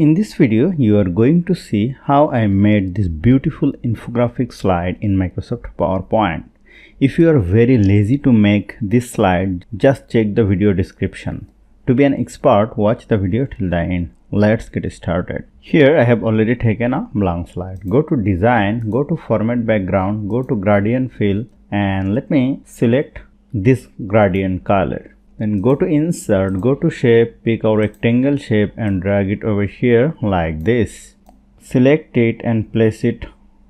In this video, you are going to see how I made this beautiful infographic slide in Microsoft PowerPoint. If you are very lazy to make this slide, just check the video description. To be an expert, watch the video till the end. Let's get started. Here I have already taken a blank slide. Go to Design, go to Format Background, go to Gradient Fill, and let me select this gradient color. Then go to Insert, go to Shape, pick a rectangle shape and drag it over here like this. Select it and place it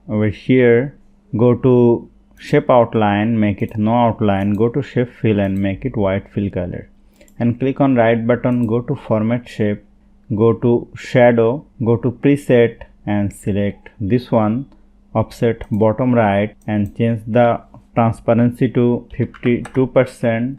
over here. Go to Shape Outline, make it no outline. Go to Shape Fill and make it white fill color. And click on right button, go to Format Shape, go to Shadow, go to Preset and select this one, Offset bottom right, and change the transparency to 52%.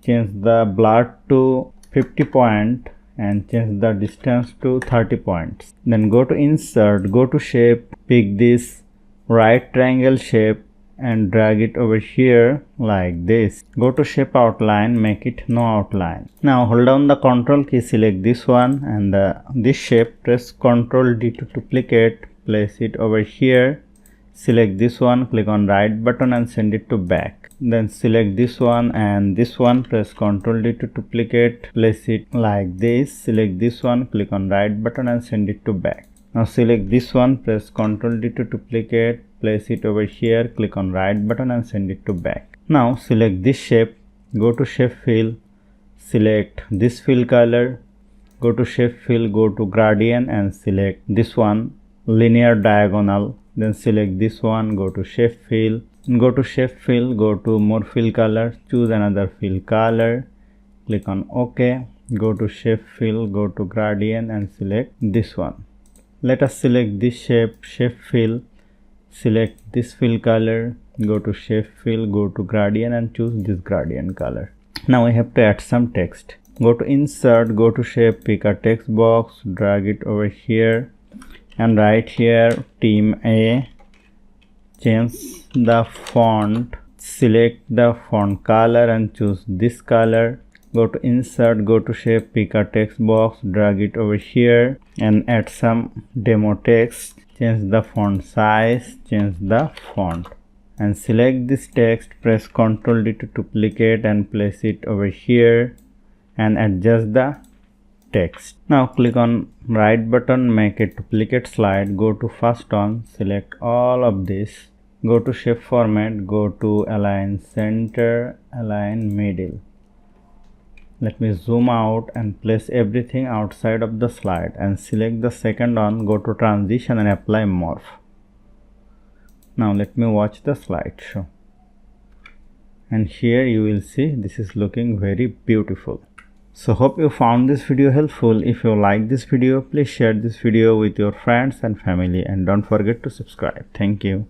Change the blur to 50 point and change the distance to 30 points. Then go to Insert, go to Shape, pick this right triangle shape and drag it over here like this. Go to Shape Outline, make it no outline. Now hold down the Ctrl key, select this one and this shape, press Ctrl D to duplicate, place it over here. Select this one, click on right button and send it to back. Then select this one and this one, press Ctrl D to duplicate, place it like this. Select this one, click on right button and send it to back. Now select this one, press Ctrl D to duplicate, place it over here, click on right button and send it to back. Now select this shape, go to Shape Fill, select this fill color, go to Shape Fill, go to Gradient and select this one, Linear Diagonal. Then select this one, go to Shape Fill, go to Shape Fill, go to More Fill Color, choose another fill color, click on OK, go to Shape Fill, go to Gradient and select this one. Let us select this shape, Shape Fill, select this fill color, go to Shape Fill, go to Gradient and choose this gradient color. Now I have to add some text. Go to Insert, go to Shape, pick a text box, drag it over here and write here Team A. Change the font, select the font color and choose this color. Go to Insert, go to Shape, pick a text box, drag it over here and add some demo text. Change the font size, change the font and select this text, press Ctrl D to duplicate and place it over here and adjust the text. Now click on right button, make a duplicate slide, go to first one, select all of this, go to Shape Format, go to Align Center, Align Middle. Let me zoom out and place everything outside of the slide and select the second one, go to Transition and apply Morph. Now let me watch the slideshow. And here you will see this is looking very beautiful. So hope you found this video helpful. If you like this video, please share this video with your friends and family and don't forget to subscribe. Thank you.